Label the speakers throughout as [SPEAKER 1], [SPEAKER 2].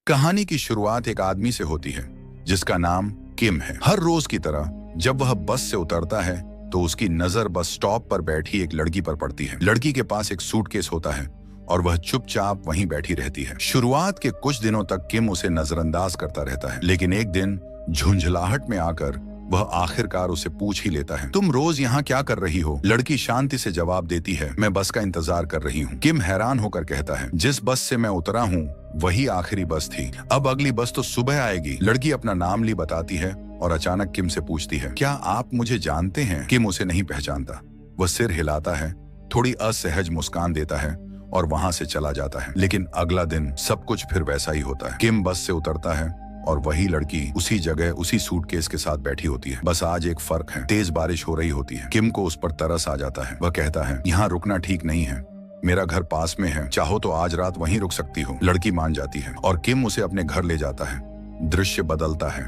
[SPEAKER 1] कहानी की शुरुआत एक आदमी से होती है जिसका नाम किम है। हर रोज की तरह जब वह बस से उतरता है तो उसकी नजर बस स्टॉप पर बैठी एक लड़की पर पड़ती है। लड़की के पास एक सूटकेस होता है और वह चुपचाप वहीं बैठी रहती है। शुरुआत के कुछ दिनों तक किम उसे नजरअंदाज करता रहता है, लेकिन एक दिन झुंझलाहट में आकर वह आखिरकार उसे पूछ ही लेता है, तुम रोज यहाँ क्या कर रही हो? लड़की शांति से जवाब देती है, मैं बस का इंतजार कर रही हूँ। किम हैरान होकर कहता है, जिस बस से मैं उतरा हूँ वही आखिरी बस थी, अब अगली बस तो सुबह आएगी। लड़की अपना नाम ली बताती है और अचानक किम से पूछती है, क्या आप मुझे जानते हैं? किम उसे नहीं पहचानता। वह सिर हिलाता है, थोड़ी असहज मुस्कान देता है और वहां से चला जाता है। लेकिन अगला दिन सब कुछ फिर वैसा ही होता है। किम बस से उतरता है और वही लड़की उसी जगह उसी सूटकेस के साथ बैठी होती है। बस आज एक फर्क है, तेज बारिश हो रही होती है। किम को उस पर तरस आ जाता है। वह कहता है, यहाँ रुकना ठीक नहीं है, मेरा घर पास में है, चाहो तो आज रात वहीं रुक सकती हो। लड़की मान जाती है और किम उसे अपने घर ले जाता है। दृश्य बदलता है।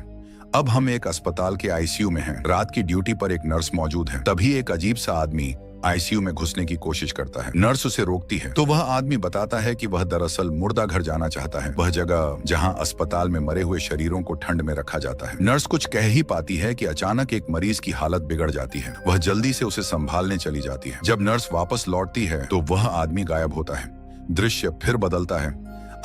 [SPEAKER 1] अब हम एक अस्पताल के आईसीयू में हैं। रात की ड्यूटी पर एक नर्स मौजूद है। तभी एक अजीब सा आदमी आईसीयू में घुसने की कोशिश करता है। नर्स उसे रोकती है तो वह आदमी बताता है कि वह दरअसल मुर्दा घर जाना चाहता है, वह जगह जहां अस्पताल में मरे हुए शरीरों को ठंड में रखा जाता है। नर्स कुछ कह ही पाती है कि अचानक एक मरीज की हालत बिगड़ जाती है। वह जल्दी से उसे संभालने चली जाती है। जब नर्स वापस लौटती है तो वह आदमी गायब होता है। दृश्य फिर बदलता है।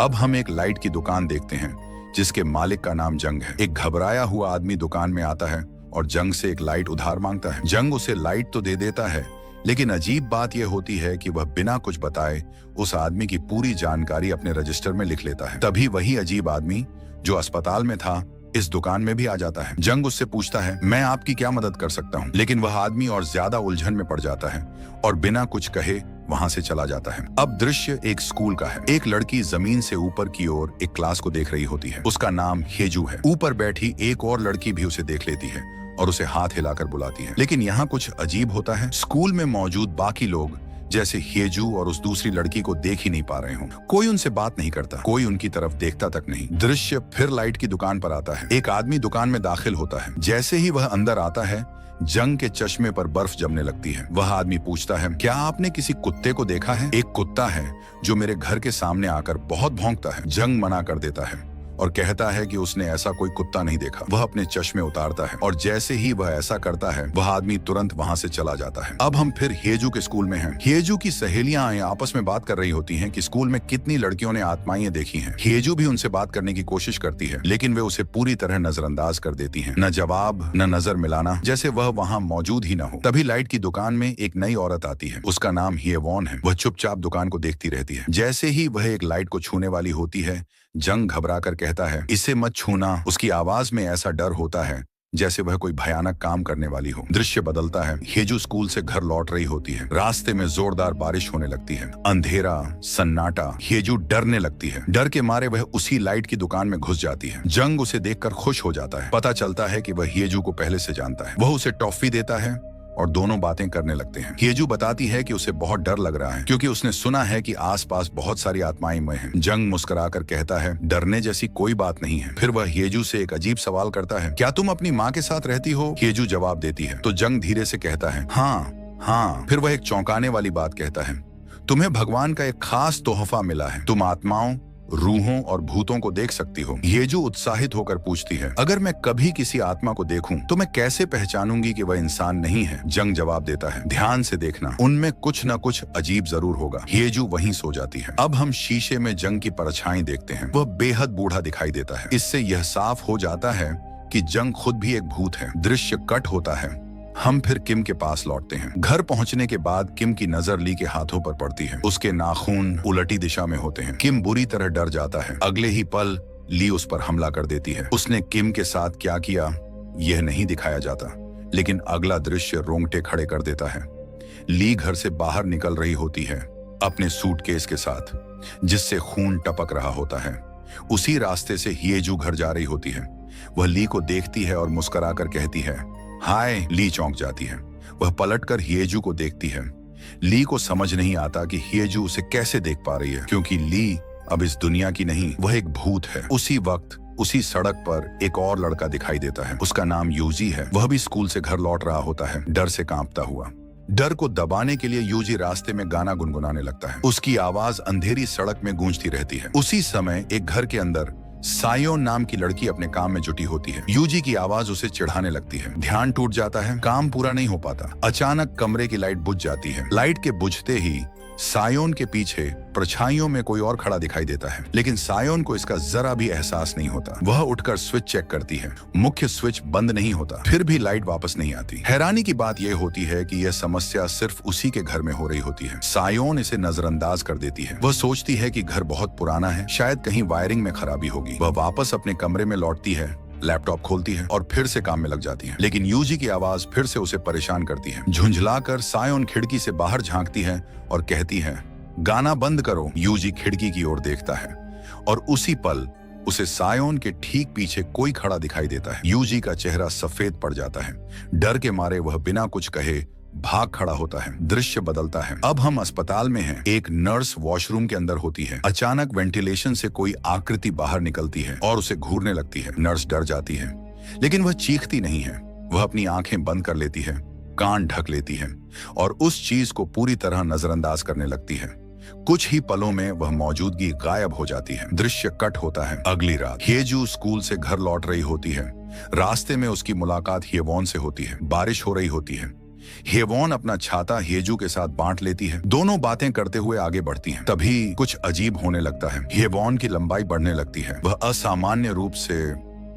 [SPEAKER 1] अब हम एक लाइट की दुकान देखते हैं जिसके मालिक का नाम जंग है। एक घबराया हुआ आदमी दुकान में आता है और जंग से एक लाइट उधार मांगता है। जंग उसे लाइट तो दे देता है, लेकिन अजीब बात यह होती है कि वह बिना कुछ बताए उस आदमी की पूरी जानकारी अपने रजिस्टर में लिख लेता है। तभी वही अजीब आदमी जो अस्पताल में था इस दुकान में भी आ जाता है। जंग उससे पूछता है, मैं आपकी क्या मदद कर सकता हूँ? लेकिन वह आदमी और ज्यादा उलझन में पड़ जाता है और बिना कुछ कहे वहां से चला जाता है। अब दृश्य एक स्कूल का है। एक लड़की जमीन से ऊपर की ओर एक क्लास को देख रही होती है। उसका नाम हेजू है। ऊपर बैठी एक और लड़की भी उसे देख लेती है और उसे हाथ हिलाकर बुलाती है। लेकिन यहाँ कुछ अजीब होता है। स्कूल में मौजूद बाकी लोग जैसे हेजू और उस दूसरी लड़की को देख ही नहीं पा रहे हों। कोई उनसे बात नहीं करता, कोई उनकी तरफ देखता तक नहीं। दृश्य फिर लाइट की दुकान पर आता है। एक आदमी दुकान में दाखिल होता है। जैसे ही वह अंदर आता है जंग के चश्मे पर बर्फ जमने लगती है। वह आदमी पूछता है, क्या आपने किसी कुत्ते को देखा है? एक कुत्ता है जो मेरे घर के सामने आकर बहुत भौंकता है। जंग मना कर देता है और कहता है कि उसने ऐसा कोई कुत्ता नहीं देखा। वह अपने चश्मे उतारता है और जैसे ही वह ऐसा करता है वह आदमी तुरंत वहां से चला जाता है। अब हम फिर हेजू के स्कूल में हैं। हेजू की सहेलियां आपस में बात कर रही होती हैं कि स्कूल में कितनी लड़कियों ने आत्माएं देखी हैं। हेजू भी उनसे बात करने की कोशिश करती है, लेकिन वे उसे पूरी तरह नजरअंदाज कर देती हैं। न जवाब न नजर मिलाना, जैसे वह वहाँ मौजूद ही न हो। तभी लाइट की दुकान में एक नई औरत आती है। उसका नाम हिएवॉन है। वह चुपचाप दुकान को देखती रहती है। जैसे ही वह एक लाइट को छूने वाली होती है जंग घबरा कर कहता है, इसे मत छूना। उसकी आवाज में ऐसा डर होता है जैसे वह कोई भयानक काम करने वाली हो। दृश्य बदलता है। हेजू स्कूल से घर लौट रही होती है। रास्ते में जोरदार बारिश होने लगती है। अंधेरा, सन्नाटा। हेजू डरने लगती है। डर के मारे वह उसी लाइट की दुकान में घुस जाती है। जंग उसे देखकर खुश हो जाता है। पता चलता है कि वह हेजू को पहले से जानता है। वह उसे टॉफी देता है और दोनों बातें करने लगते हैं। हेजू बताती है कि उसे बहुत डर लग रहा है क्योंकि उसने सुना है कि आसपास बहुत सारी आत्माएं मय हैं। जंग मुस्कुराकर कहता है, डरने जैसी कोई बात नहीं है। फिर वह हेजू से एक अजीब सवाल करता है, क्या तुम अपनी माँ के साथ रहती हो? हेजू जवाब देती है तो जंग धीरे से कहता है, हाँ। फिर वह एक चौंकाने वाली बात कहता है, तुम्हें भगवान का एक खास तोहफा मिला है, तुम आत्माओं, रूहों और भूतों को देख सकती हो। हेजू उत्साहित होकर पूछती है, अगर मैं कभी किसी आत्मा को देखूं तो मैं कैसे पहचानूंगी कि वह इंसान नहीं है? जंग जवाब देता है, ध्यान से देखना, उनमें कुछ न कुछ अजीब जरूर होगा। हेजू वहीं सो जाती है। अब हम शीशे में जंग की परछाई देखते हैं। वह बेहद बूढ़ा दिखाई देता है। इससे यह साफ हो जाता है कि जंग खुद भी एक भूत है। दृश्य कट होता है। हम फिर किम के पास लौटते हैं। घर पहुंचने के बाद किम की नजर ली के हाथों पर पड़ती है। उसके नाखून उलटी दिशा में होते हैं। किम बुरी तरह डर जाता है। अगले ही पल ली उस पर हमला कर देती है। उसने किम के साथ क्या किया यह नहीं दिखाया जाता, लेकिन अगला दृश्य रोंगटे खड़े कर देता है। ली घर से बाहर निकल रही होती है अपने सूटकेस के साथ जिससे खून टपक रहा होता है। उसी रास्ते से हेजू घर जा रही होती है। वह ली को देखती है और मुस्कुराकर कहती है, हाय। ली चौंक जाती है। वह पलटकर हेजू को देखती है। ली को समझ नहीं आता कि हेजू उसे कैसे देख पा रही है, क्योंकि ली अब इस दुनिया की नहीं, वह एक भूत है। उसी वक्त उसी सड़क पर एक और लड़का दिखाई देता है। उसका नाम यूजी है। वह भी स्कूल से घर लौट रहा होता है, डर से कांपता हुआ। डर को दबाने के लिए यूजी रास्ते में गाना गुनगुनाने लगता है। उसकी आवाज अंधेरी सड़क में गूंजती रहती है। उसी समय एक घर के अंदर सायोन नाम की लड़की अपने काम में जुटी होती है। यूजी की आवाज उसे चिढ़ाने लगती है। ध्यान टूट जाता है, काम पूरा नहीं हो पाता। अचानक कमरे की लाइट बुझ जाती है। लाइट के बुझते ही सायोन के पीछे परछाइयों में कोई और खड़ा दिखाई देता है, लेकिन सायोन को इसका जरा भी एहसास नहीं होता। वह उठकर स्विच चेक करती है। मुख्य स्विच बंद नहीं होता, फिर भी लाइट वापस नहीं आती। हैरानी की बात यह होती है कि यह समस्या सिर्फ उसी के घर में हो रही होती है। सायोन इसे नजरअंदाज कर देती है। वह सोचती है कि घर बहुत पुराना है, शायद कहीं वायरिंग में खराबी होगी। वह वापस अपने कमरे में लौटती है, लैपटॉप खोलती है और फिर से काम में लग जाती है। लेकिन यूजी की आवाज फिर से उसे परेशान करती है। झुंझलाकर सायोन खिड़की से बाहर झांकती है और कहती है, गाना बंद करो। यूजी खिड़की की ओर देखता है और उसी पल उसे सायोन के ठीक पीछे कोई खड़ा दिखाई देता है। यूजी का चेहरा सफेद पड़ जाता है। डर के मारे वह बिना कुछ कहे भाग खड़ा होता है। दृश्य बदलता है। अब हम अस्पताल में हैं। एक नर्स वॉशरूम के अंदर होती है। अचानक वेंटिलेशन से कोई आकृति बाहर निकलती है और उसे घूरने लगती है। नर्स डर जाती है, लेकिन वह चीखती नहीं है। वह अपनी आंखें बंद कर लेती है, कान ढक लेती है और उस चीज को पूरी तरह नजरअंदाज करने लगती है। कुछ ही पलों में वह मौजूदगी गायब हो जाती है। दृश्य कट होता है। अगली रात हेजू स्कूल से घर लौट रही होती है। रास्ते में उसकी मुलाकात हेवॉन से होती है। बारिश हो रही होती है। हेवॉन अपना छाता हेजू के साथ बांट लेती है। दोनों बातें करते हुए आगे बढ़ती हैं। तभी कुछ अजीब होने लगता है। हेवॉन की लंबाई बढ़ने लगती है। वह असामान्य रूप से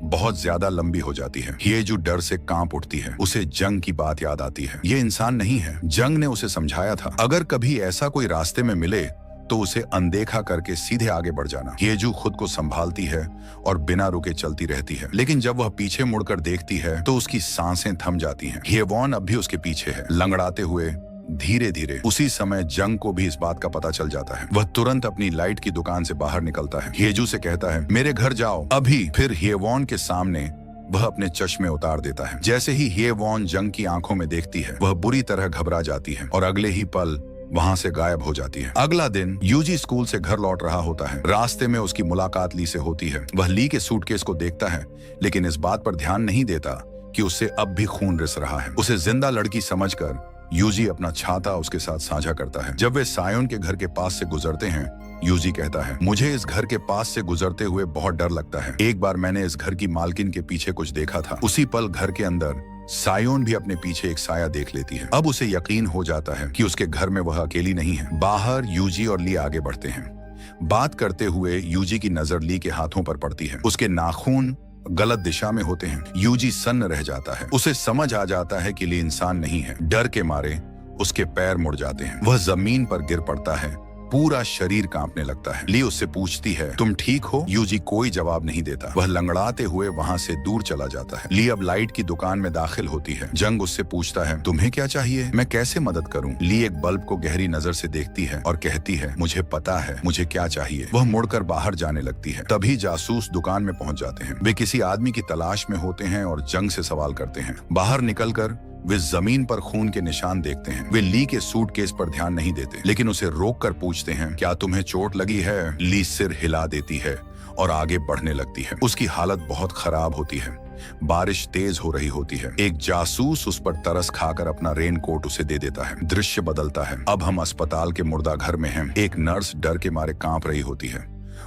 [SPEAKER 1] बहुत ज्यादा लंबी हो जाती है। हेजू डर से कांप उठती है। उसे जंग की बात याद आती है। ये इंसान नहीं है। जंग ने उसे समझाया था, अगर कभी ऐसा कोई रास्ते में मिले तो उसे अनदेखा करके सीधे आगे बढ़ जाना। हेजू खुद को संभालती है और बिना रुके चलती रहती है। लेकिन जब वह पीछे मुड़कर देखती है तो उसकी सांसें थम जाती हैं। हेवॉन अब भी उसके पीछे है, लंगड़ाते हुए धीरे धीरे। उसी समय जंग को भी इस बात का पता चल जाता है। वह तुरंत अपनी लाइट की दुकान से बाहर निकलता है। हेजू से कहता है, मेरे घर जाओ अभी। फिर हेवॉन के सामने वह अपने चश्मे उतार देता है। जैसे ही हेवॉन जंग की आंखों में देखती है, वह बुरी तरह घबरा जाती है और अगले ही पल वहां से गायब हो जाती है। अगला दिन यूजी स्कूल से घर लौट रहा होता है। रास्ते में उसकी मुलाकात ली से होती है। वह ली के सूटकेस को देखता है, लेकिन इस बात पर ध्यान नहीं देता कि उससे अब भी खून रिस रहा है। उसे जिंदा लड़की समझकर यूजी अपना छाता उसके साथ साझा करता है। जब वे सायोन के घर के पास से गुजरते हैं, यूजी कहता है, मुझे इस घर के पास से गुजरते हुए बहुत डर लगता है। एक बार मैंने इस घर की मालकिन के पीछे कुछ देखा था। उसी पल घर के अंदर सायोन भी अपने पीछे एक साया देख लेती है। अब उसे यकीन हो जाता है कि उसके घर में वह अकेली नहीं है। बाहर यूजी और ली आगे बढ़ते हैं। बात करते हुए यूजी की नजर ली के हाथों पर पड़ती है। उसके नाखून गलत दिशा में होते हैं। यूजी सन्न रह जाता है। उसे समझ आ जाता है कि ली इंसान नहीं है। डर के मारे उसके पैर मुड़ जाते हैं। वह जमीन पर गिर पड़ता है। पूरा शरीर कांपने लगता है। ली उससे पूछती है, तुम ठीक हो? यूजी कोई जवाब नहीं देता। वह लंगड़ाते हुए वहां से दूर चला जाता है। ली अब लाइट की दुकान में दाखिल होती है। जंग उससे पूछता है, तुम्हें क्या चाहिए? मैं कैसे मदद करूं? ली एक बल्ब को गहरी नजर से देखती है और कहती है, मुझे पता है मुझे क्या चाहिए। वह मुड़कर बाहर जाने लगती है। तभी जासूस दुकान में पहुंच जाते हैं। वे किसी आदमी की तलाश में होते हैं और जंग से सवाल करते हैं। बाहर निकलकर वे जमीन पर खून के निशान देखते हैं। वे ली के सूटकेस पर ध्यान नहीं देते, लेकिन उसे रोककर पूछते हैं, क्या तुम्हें चोट लगी है? ली सिर हिला देती है और आगे बढ़ने लगती है। उसकी हालत बहुत खराब होती है। बारिश तेज हो रही होती है। एक जासूस उस पर तरस खाकर अपना रेनकोट उसे दे देता है। दृश्य बदलता है। अब हम अस्पताल के मुर्दा घर में हैं। एक नर्स डर के मारे कांप रही होती है।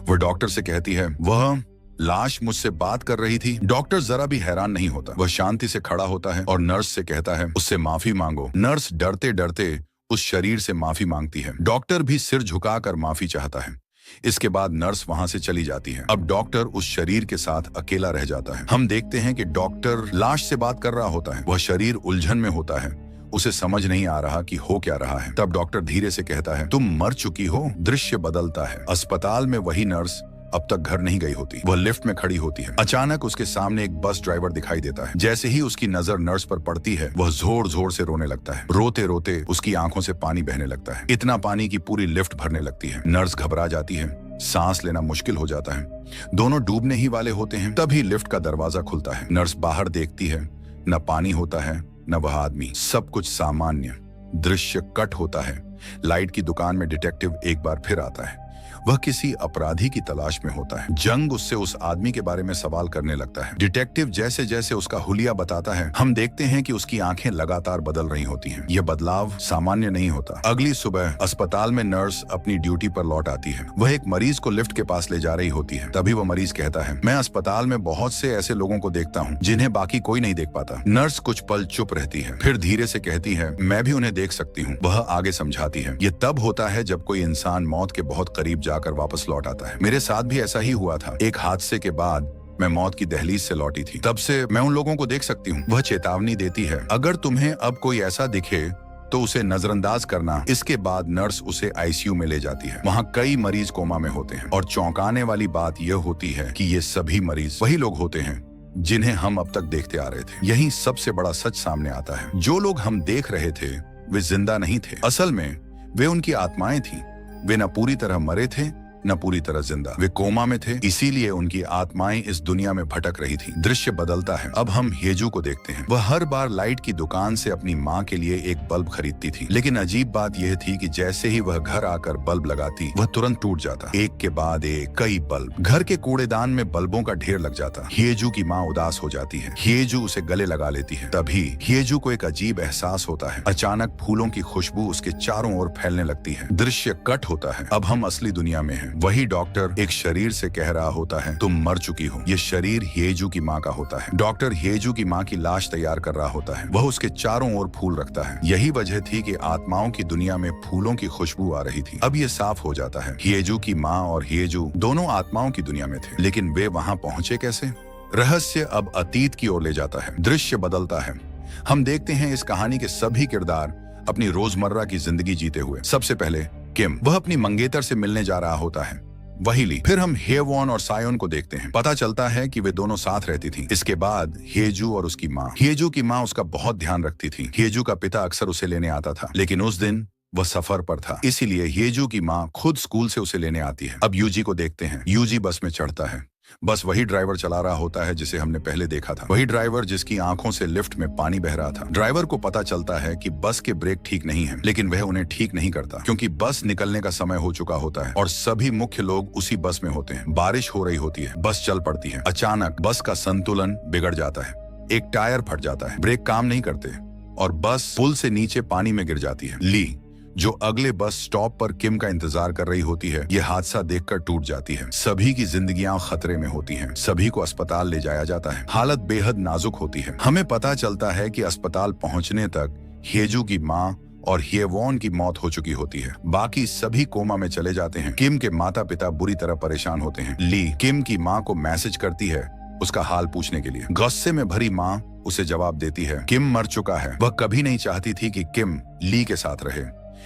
[SPEAKER 1] वह डॉक्टर से कहती है, वह लाश मुझसे बात कर रही थी। डॉक्टर जरा भी हैरान नहीं होता। वह शांति से खड़ा होता है और नर्स से कहता है, उससे माफी मांगो। नर्स डरते डरते उस शरीर से माफी मांगती है। डॉक्टर भी सिर झुकाकर माफी चाहता है। इसके बाद नर्स वहां से चली जाती है। अब डॉक्टर उस शरीर के साथ अकेला रह जाता है। हम देखते हैं कि डॉक्टर लाश से बात कर रहा होता है। वह शरीर उलझन में होता है। उसे समझ नहीं आ रहा कि हो क्या रहा है। तब डॉक्टर धीरे से कहता है, तुम मर चुकी हो। दृश्य बदलता है। अस्पताल में वही नर्स अब तक घर नहीं गई होती। वह लिफ्ट में खड़ी होती है। अचानक उसके सामने एक बस ड्राइवर दिखाई देता है। जैसे ही उसकी नजर नर्स पर पड़ती है, वह जोर जोर से रोने लगता है। रोते रोते उसकी आंखों से पानी बहने लगता है। इतना पानी कि पूरी लिफ्ट भरने लगती है। नर्स घबरा जाती है। सांस लेना मुश्किल हो जाता है। दोनों डूबने ही वाले होते हैं। तभी लिफ्ट का दरवाजा खुलता है। नर्स बाहर देखती है। न पानी होता है, न वह आदमी। सब कुछ सामान्य। दृश्य कट होता है। लाइट की दुकान में डिटेक्टिव एक बार फिर आता है। वह किसी अपराधी की तलाश में होता है। जंग उससे उस आदमी के बारे में सवाल करने लगता है। डिटेक्टिव जैसे जैसे उसका हुलिया बताता है, हम देखते हैं कि उसकी आंखें लगातार बदल रही होती हैं। यह बदलाव सामान्य नहीं होता। अगली सुबह अस्पताल में नर्स अपनी ड्यूटी पर लौट आती है। वह एक मरीज को लिफ्ट के पास ले जा रही होती है। तभी वह मरीज कहता है, मैं अस्पताल में बहुत से ऐसे लोगों को देखता हूँ जिन्हें बाकी कोई नहीं देख पाता। नर्स कुछ पल चुप रहती है, फिर धीरे से कहती है, मैं भी उन्हें देख सकती हूँ। वह आगे समझाती है, ये तब होता है जब कोई इंसान मौत के बहुत करीब जाकर वापस लौट आता है। मेरे साथ भी ऐसा ही हुआ था। एक हादसे के बाद मैं मौत की दहलीज से लौटी थी। तब से मैं उन लोगों को देख सकती हूँ। वह चेतावनी देती है, अगर तुम्हें अब कोई ऐसा दिखे तो उसे नजरअंदाज करना। इसके बाद नर्स उसे आईसीयू में ले जाती है। वहाँ कई मरीज कोमा में होते हैं और चौंकाने वाली बात यह होती है कि ये सभी मरीज वही लोग होते हैं जिन्हें हम अब तक देखते आ रहे थे। यही सबसे बड़ा सच सामने आता है। जो लोग हम देख रहे थे वे जिंदा नहीं थे। असल में वे उनकी आत्माएं थीं। वे न पूरी तरह मरे थे न पूरी तरह जिंदा। वे कोमा में थे, इसीलिए उनकी आत्माएं इस दुनिया में भटक रही थी। दृश्य बदलता है। अब हम हेजू को देखते हैं। वह हर बार लाइट की दुकान से अपनी माँ के लिए एक बल्ब खरीदती थी, लेकिन अजीब बात यह थी कि जैसे ही वह घर आकर बल्ब लगाती, वह तुरंत टूट जाता। एक के बाद एक कई बल्ब। घर के कूड़ेदान में बल्बों का ढेर लग जाता। हेजू की माँ उदास हो जाती है। हेजू उसे गले लगा लेती है। तभी हेजू को एक अजीब एहसास होता है। अचानक फूलों की खुशबू उसके चारों ओर फैलने लगती है। दृश्य कट होता है। अब हम असली दुनिया में हैं। वही डॉक्टर एक शरीर से कह रहा होता है, तुम मर चुकी हो। ये शरीर हेजू की माँ का होता है। डॉक्टर हेजू की माँ की लाश तैयार कर रहा होता है। वह उसके चारों ओर फूल रखता है। यही वजह थी कि आत्माओं की दुनिया में फूलों की खुशबू आ रही थी। अब ये साफ हो जाता है, हेजू की माँ और हेजू दोनों आत्माओं की दुनिया में थे, लेकिन वे वहां पहुंचे कैसे? रहस्य अब अतीत की ओर ले जाता है। दृश्य बदलता है। हम देखते हैं इस कहानी के सभी किरदार अपनी रोजमर्रा की जिंदगी जीते हुए। सबसे पहले किम, वह अपनी मंगेतर से मिलने जा रहा होता है, वही ली। फिर हम हेवॉन और सायोन को देखते हैं। पता चलता है कि वे दोनों साथ रहती थीं। इसके बाद हेजू और उसकी माँ। हेजू की माँ उसका बहुत ध्यान रखती थी। हेजू का पिता अक्सर उसे लेने आता था, लेकिन उस दिन वह सफर पर था, इसीलिए हेजू की माँ खुद स्कूल से उसे लेने आती है। अब यूजी को देखते हैं। यूजी बस में चढ़ता है। बस वही ड्राइवर चला रहा होता है जिसे हमने पहले देखा था। वही ड्राइवर जिसकी आंखों से लिफ्ट में पानी बह रहा था। ड्राइवर को पता चलता है कि बस के ब्रेक ठीक नहीं है, लेकिन वह उन्हें ठीक नहीं करता क्योंकि बस निकलने का समय हो चुका होता है और सभी मुख्य लोग उसी बस में होते हैं। बारिश हो रही होती है। बस चल पड़ती है। अचानक बस का संतुलन बिगड़ जाता है। एक टायर फट जाता है, ब्रेक काम नहीं करते और बस पुल से नीचे पानी में गिर जाती है। ली, जो अगले बस स्टॉप पर किम का इंतजार कर रही होती है, यह हादसा देखकर टूट जाती है। सभी की जिंदगियां खतरे में होती हैं। सभी को अस्पताल ले जाया जाता है। हालत बेहद नाजुक होती है। हमें पता चलता है कि अस्पताल पहुंचने तक हेजू की माँ और हेवॉन की मौत हो चुकी होती है। बाकी सभी कोमा में चले जाते हैं। किम के माता पिता बुरी तरह परेशान होते हैं। ली किम की माँ को मैसेज करती है उसका हाल पूछने के लिए। गुस्से में भरी माँ उसे जवाब देती है, किम मर चुका है। वह कभी नहीं चाहती थी कि किम ली के साथ रहे,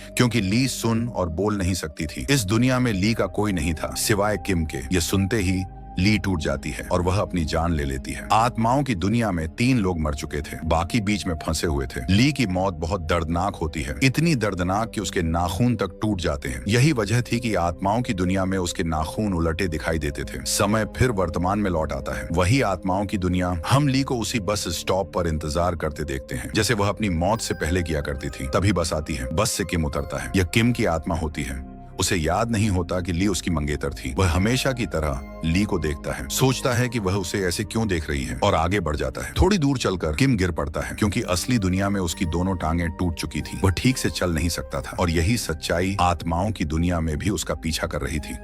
[SPEAKER 1] क्योंकि ली सुन और बोल नहीं सकती थी। इस दुनिया में ली का कोई नहीं था सिवाय किम के। ये सुनते ही ली टूट जाती है और वह अपनी जान ले लेती है। आत्माओं की दुनिया में 3 लोग मर चुके थे, बाकी बीच में फंसे हुए थे। ली की मौत बहुत दर्दनाक होती है, इतनी दर्दनाक कि उसके नाखून तक टूट जाते हैं। यही वजह थी कि आत्माओं की दुनिया में उसके नाखून उलटे दिखाई देते थे। समय फिर वर्तमान में लौट आता है। वही आत्माओं की दुनिया। हम ली को उसी बस स्टॉप पर इंतजार करते देखते हैं जैसे वह अपनी मौत से पहले किया करती थी। तभी बस आती है। बस से किम उतरता है। यह किम की आत्मा होती है। उसे याद नहीं होता कि ली उसकी मंगेतर थी। वह हमेशा की तरह ली को देखता है, सोचता है कि वह उसे ऐसे क्यों देख रही है और आगे बढ़ जाता है। थोड़ी दूर चलकर किम गिर पड़ता है क्योंकि असली दुनिया में उसकी दोनों टांगें टूट चुकी थी। वह ठीक से चल नहीं सकता था और यही सच्चाई आत्माओं की दुनिया में भी उसका पीछा कर रही थी।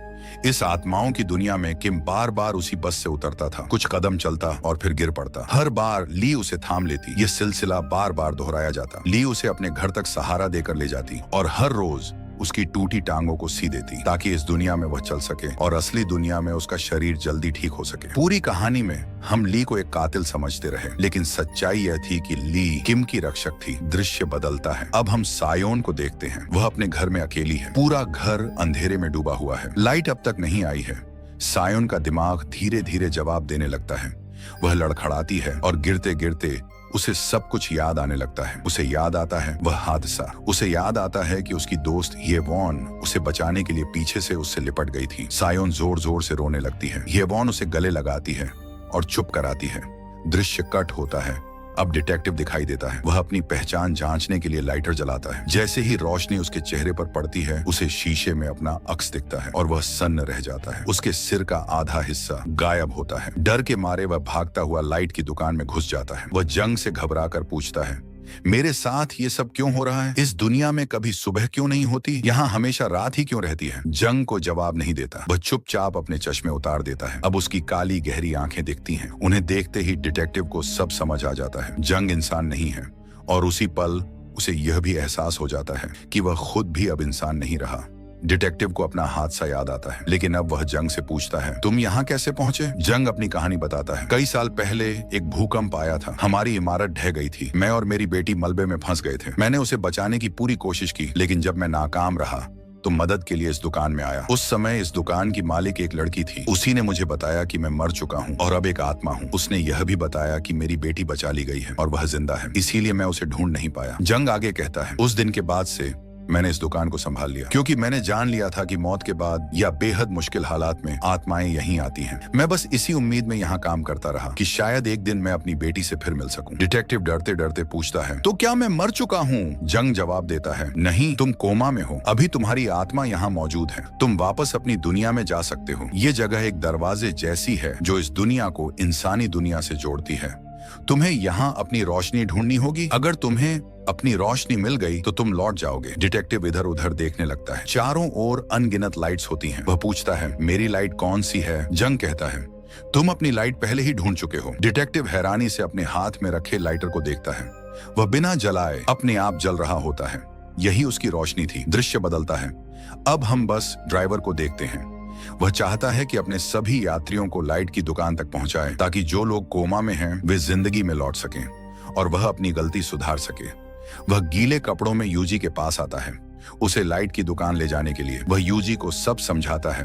[SPEAKER 1] इस आत्माओं की दुनिया में किम बार बार उसी बस से उतरता था, कुछ कदम चलता और फिर गिर पड़ता। हर बार ली उसे थाम लेती। यह सिलसिला बार बार दोहराया जाता। ली उसे अपने घर तक सहारा देकर ले जाती और हर रोज उसकी टूटी टांगों को सी देती ताकि इस दुनिया में वह चल सके और असली दुनिया में उसका शरीर जल्दी ठीक हो सके। पूरी कहानी में हम ली को एक कातिल समझते रहे, लेकिन सच्चाई यह थी कि ली किम की रक्षक थी। दृश्य बदलता है। अब हम सायोन को देखते हैं। वह अपने घर में अकेली है। पूरा घर अंधेरे में डूबा हुआ है। लाइट अब तक नहीं आई है। सायोन का दिमाग धीरे धीरे जवाब देने लगता है। वह लड़खड़ाती है और गिरते गिरते उसे सब कुछ याद आने लगता है। उसे याद आता है वह हादसा। उसे याद आता है कि उसकी दोस्त येवॉन उसे बचाने के लिए पीछे से उससे लिपट गई थी। सायोन जोर जोर से रोने लगती है। येवॉन उसे गले लगाती है और चुप कराती है। दृश्य कट होता है। अब डिटेक्टिव दिखाई देता है। वह अपनी पहचान जांचने के लिए लाइटर जलाता है। जैसे ही रोशनी उसके चेहरे पर पड़ती है, उसे शीशे में अपना अक्स दिखता है और वह सन्न रह जाता है। उसके सिर का आधा हिस्सा गायब होता है। डर के मारे वह भागता हुआ लाइट की दुकान में घुस जाता है। वह जंग से घबराकर पूछता है, मेरे साथ ये सब क्यों हो रहा है? इस दुनिया में कभी सुबह क्यों नहीं होती? यहाँ हमेशा रात ही क्यों रहती है? जंग को जवाब नहीं देता। वह चुपचाप अपने चश्मे उतार देता है। अब उसकी काली गहरी आंखें दिखती हैं। उन्हें देखते ही डिटेक्टिव को सब समझ आ जाता है। जंग इंसान नहीं है और उसी पल उसे यह भी एहसास हो जाता है कि वह खुद भी अब इंसान नहीं रहा। डिटेक्टिव को अपना हादसा याद आता है, लेकिन अब वह जंग से पूछता है, तुम यहाँ कैसे पहुँचे? जंग अपनी कहानी बताता है। कई साल पहले एक भूकंप आया था। हमारी इमारत ढह गई थी। मैं और मेरी बेटी मलबे में फंस गए थे। मैंने उसे बचाने की पूरी कोशिश की, लेकिन जब मैं नाकाम रहा तो मदद के लिए इस दुकान में आया। उस समय इस दुकान की मालिक एक लड़की थी। उसी ने मुझे बताया कि मैं मर चुका हूँ और अब एक आत्मा हूँ। उसने यह भी बताया कि मेरी बेटी बचा ली गई है और वह जिंदा है, इसीलिए मैं उसे ढूंढ नहीं पाया। जंग आगे कहता है, उस दिन के बाद से मैंने इस दुकान को संभाल लिया, क्योंकि मैंने जान लिया था कि मौत के बाद या बेहद मुश्किल हालात में आत्माएं यहीं आती हैं। मैं बस इसी उम्मीद में यहाँ काम करता रहा कि शायद एक दिन मैं अपनी बेटी से फिर मिल सकूं। डिटेक्टिव डरते डरते पूछता है, तो क्या मैं मर चुका हूँ? जंग जवाब देता है, नहीं, तुम कोमा में हो। अभी तुम्हारी आत्मा यहाँ मौजूद है। तुम वापस अपनी दुनिया में जा सकते हो। ये जगह एक दरवाजे जैसी है जो इस दुनिया को इंसानी दुनिया से जोड़ती है। तुम्हें यहाँ अपनी रोशनी ढूंढनी होगी। अगर तुम्हें अपनी रोशनी मिल गई तो तुम लौट जाओगे। डिटेक्टिव इधर उधर देखने लगता है। चारों ओर अनगिनत लाइट्स होती हैं। वह पूछता है, मेरी लाइट कौन सी है? जंग कहता है, तुम अपनी लाइट पहले ही ढूंढ चुके हो। डिटेक्टिव हैरानी से अपने हाथ में रखे लाइटर को देखता है। वह बिना जलाए अपने आप जल रहा होता है। यही उसकी रोशनी थी। दृश्य बदलता है। अब हम बस ड्राइवर को देखते हैं। वह चाहता है कि अपने सभी यात्रियों को लाइट की दुकान तक पहुंचाए, ताकि जो लोग कोमा में हैं वे जिंदगी में लौट सकें और वह अपनी गलती सुधार सके। वह गीले कपड़ों में यूजी के पास आता है, उसे लाइट की दुकान ले जाने के लिए। वह यूजी को सब समझाता है।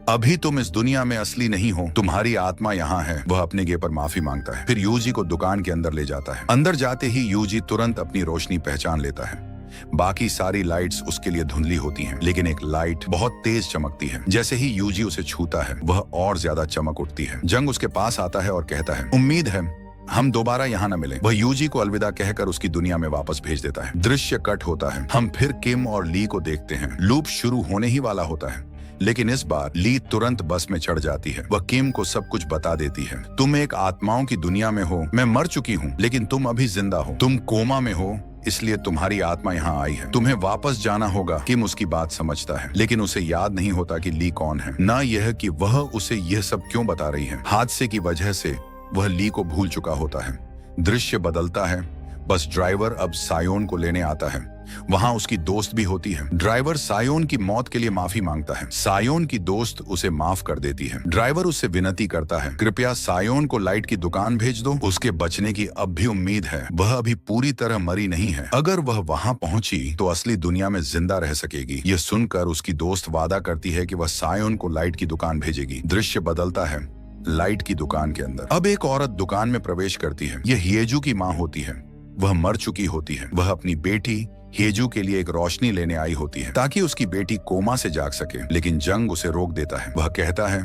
[SPEAKER 1] अभी तुम इस दुनिया में असली नहीं हो, तुम्हारी आत्मा यहाँ है। वह अपने गे पर माफी मांगता है, फिर यूजी को दुकान के अंदर ले जाता है। अंदर जाते ही यूजी तुरंत अपनी रोशनी पहचान लेता है। बाकी सारी लाइट्स उसके लिए धुंधली होती हैं, लेकिन एक लाइट बहुत तेज चमकती है। जैसे ही यूजी उसे छूता है, वह और ज्यादा चमक उठती है। जंग उसके पास आता है और कहता है, उम्मीद है हम दोबारा यहाँ न मिलें। वह यूजी को अलविदा कहकर उसकी दुनिया में वापस भेज देता है। दृश्य कट होता है। हम फिर किम और ली को देखते हैं। लूप शुरू होने ही वाला होता है, लेकिन इस बार ली तुरंत बस में चढ़ जाती है। वह किम को सब कुछ बता देती है। तुम एक आत्माओं की दुनिया में हो। मैं मर चुकी हूँ, लेकिन तुम अभी जिंदा हो। तुम कोमा में हो, इसलिए तुम्हारी आत्मा यहाँ आई है। तुम्हें वापस जाना होगा। किम उसकी बात समझता है, लेकिन उसे याद नहीं होता कि ली कौन है, ना यह कि वह उसे यह सब क्यों बता रही है। हादसे की वजह से वह ली को भूल चुका होता है। दृश्य बदलता है। बस ड्राइवर अब सायोन को लेने आता है। वहां उसकी दोस्त भी होती है। ड्राइवर सायोन की मौत के लिए माफी मांगता है। सायोन की दोस्त उसे माफ कर देती है। ड्राइवर उससे विनती करता है, कृपया सायोन को लाइट की दुकान भेज दो। उसके बचने की अब भी उम्मीद है। वह अभी पूरी तरह मरी नहीं है। अगर वह वहां पहुंची तो असली दुनिया में जिंदा रह सकेगी। यह सुनकर उसकी दोस्त वादा करती है कि वह सायोन को लाइट की दुकान भेजेगी। दृश्य बदलता है। लाइट की दुकान के अंदर अब एक औरत दुकान में प्रवेश करती है। यह हिएजू की माँ होती है। वह मर चुकी होती है। वह अपनी बेटी हिएजू के लिए एक रोशनी लेने आई होती है, ताकि उसकी बेटी कोमा से जाग सके, लेकिन जंग उसे रोक देता है। वह कहता है,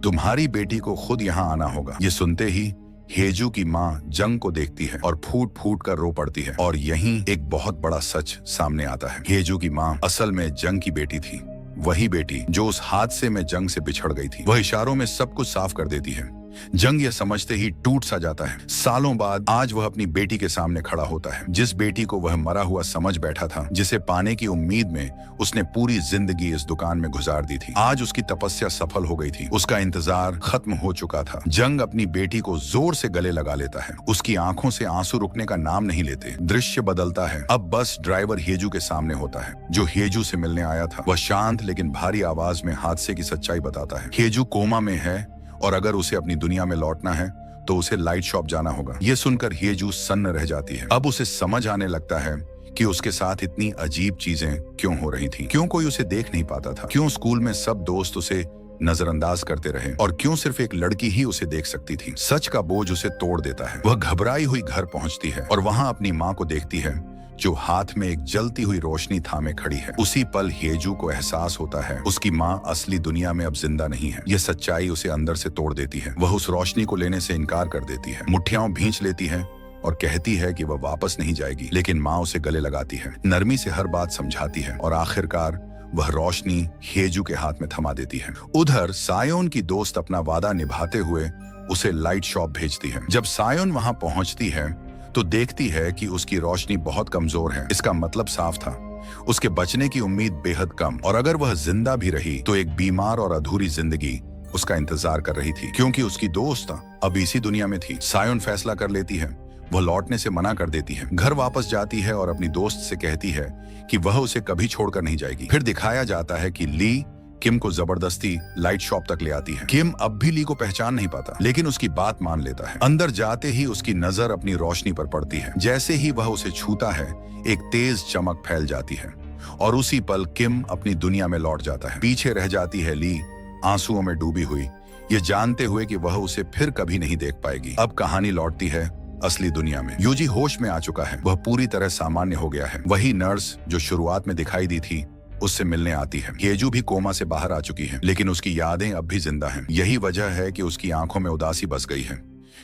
[SPEAKER 1] तुम्हारी बेटी को खुद यहाँ आना होगा। ये सुनते ही हिएजू की माँ जंग को देखती है और फूट फूट कर रो पड़ती है। और यहीं एक बहुत बड़ा सच सामने आता है। हिएजू की माँ असल में जंग की बेटी थी। वही बेटी जो उस हादसे में जंग से बिछड़ गई थी। वह इशारों में सब कुछ साफ कर देती है। जंग यह समझते ही टूट सा जाता है। सालों बाद आज वह अपनी बेटी के सामने खड़ा होता है, जिस बेटी को वह मरा हुआ समझ बैठा था, जिसे पाने की उम्मीद में उसने पूरी जिंदगी इस दुकान में गुजार दी थी। आज उसकी तपस्या सफल हो गई थी। उसका इंतजार खत्म हो चुका था। जंग अपनी बेटी को जोर से गले लगा लेता है। उसकी आंखों से आंसू रुकने का नाम नहीं लेते। दृश्य बदलता है। अब बस ड्राइवर हिएजू के सामने होता है, जो हिएजू से मिलने आया था। वह शांत लेकिन भारी आवाज में हादसे की सच्चाई बताता है। हिएजू कोमा में है और अगर उसे अपनी दुनिया में लौटना है तो उसे लाइट शॉप जाना होगा। यह सुनकर हिएजू सन्न रह जाती है। अब उसे समझ आने लगता है कि उसके साथ इतनी अजीब चीजें क्यों हो रही थीं। क्यों कोई उसे देख नहीं पाता था। क्यों स्कूल में सब दोस्त उसे नजरअंदाज करते रहे और क्यों सिर्फ एक लड़की ही उसे देख सकती थी। सच का बोझ उसे तोड़ देता है। वह घबराई हुई घर पहुंचती है और वहां अपनी माँ को देखती है, जो हाथ में एक जलती हुई रोशनी थामे खड़ी है। उसी पल हिएजू को एहसास होता है उसकी माँ असली दुनिया में अब जिंदा नहीं है। यह सच्चाई उसे अंदर से तोड़ देती है। वह उस रोशनी को लेने से इनकार कर देती है, मुट्ठियां भींच लेती है और कहती है कि वह वापस नहीं जाएगी, लेकिन माँ उसे गले लगाती है, नरमी से हर बात समझाती है और आखिरकार वह रोशनी हेजू के हाथ में थमा देती है। उधर सायोन की दोस्त अपना वादा निभाते हुए उसे लाइट शॉप भेजती है। जब सायोन वहां पहुंचती है तो देखती है कि उसकी रोशनी बहुत कमजोर है। इसका मतलब साफ था, उसके बचने की उम्मीद बेहद कम, और अगर वह जिंदा भी रही तो एक बीमार और अधूरी जिंदगी उसका इंतजार कर रही थी, क्योंकि उसकी दोस्त अब इसी दुनिया में थी। सायोन फैसला कर लेती है, वह लौटने से मना कर देती है, घर वापस जाती है और अपनी दोस्त से कहती है कि वह उसे कभी छोड़कर नहीं जाएगी। फिर दिखाया जाता है कि ली किम को जबरदस्ती लाइट शॉप तक ले आती है। किम अब भी ली को पहचान नहीं पाता, लेकिन उसकी बात मान लेता है। अंदर जाते ही उसकी नजर अपनी रोशनी पर पड़ती है। जैसे ही वह उसे छूता है, एक तेज चमक फैल जाती है और उसी पल किम अपनी दुनिया में लौट जाता है। पीछे रह जाती है ली, आंसुओं में डूबी हुई, ये जानते हुए कि वह उसे फिर कभी नहीं देख पाएगी। अब कहानी लौटती है असली दुनिया में। यूजी होश में आ चुका है, वह पूरी तरह सामान्य हो गया है। वही नर्स जो शुरुआत में दिखाई दी थी उससे मिलने आती है। हेजू भी कोमा से बाहर आ चुकी है, लेकिन उसकी यादें अब भी जिंदा हैं। यही वजह है कि उसकी आंखों में उदासी बस गई है,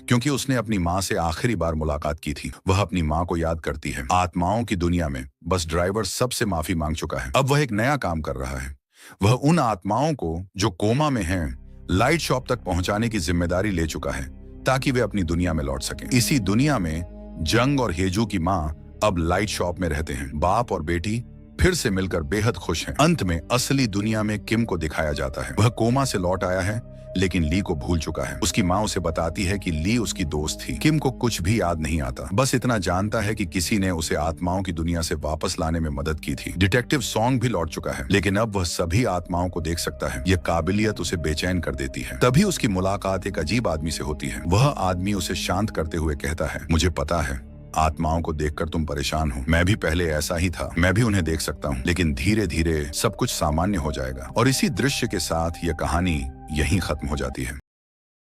[SPEAKER 1] क्योंकि उसने अपनी माँ से आखिरी बार मुलाकात की थी। वह अपनी माँ को याद करती है। आत्माओं की दुनिया में बस ड्राइवर सबसे माफी मांग चुका है। अब वह एक नया काम कर रहा है। वह उन आत्माओं को जो कोमा में हैं, लाइट शॉप तक पहुंचाने की जिम्मेदारी ले चुका है, ताकि वे अपनी दुनिया में लौट सकें। इसी दुनिया में जंग और हेजू की माँ अब लाइट शॉप में रहते हैं। बाप और बेटी फिर से मिलकर बेहद खुश हैं। अंत में असली दुनिया में किम को दिखाया जाता है। वह कोमा से लौट आया है, लेकिन ली को भूल चुका है। उसकी माँ उसे बताती है कि ली उसकी दोस्त थी। किम को कुछ भी याद नहीं आता, बस इतना जानता है कि किसी ने उसे आत्माओं की दुनिया से वापस लाने में मदद की थी। डिटेक्टिव सॉन्ग भी लौट चुका है, लेकिन अब वह सभी आत्माओं को देख सकता है। यह काबिलियत उसे बेचैन कर देती है। तभी उसकी मुलाकात एक अजीब आदमी से होती है। वह आदमी उसे शांत करते हुए कहता है, मुझे पता है आत्माओं को देखकर तुम परेशान हो, मैं भी पहले ऐसा ही था, मैं भी उन्हें देख सकता हूँ, लेकिन धीरे धीरे सब कुछ सामान्य हो जाएगा। और इसी दृश्य के साथ यह कहानी यहीं खत्म हो जाती है।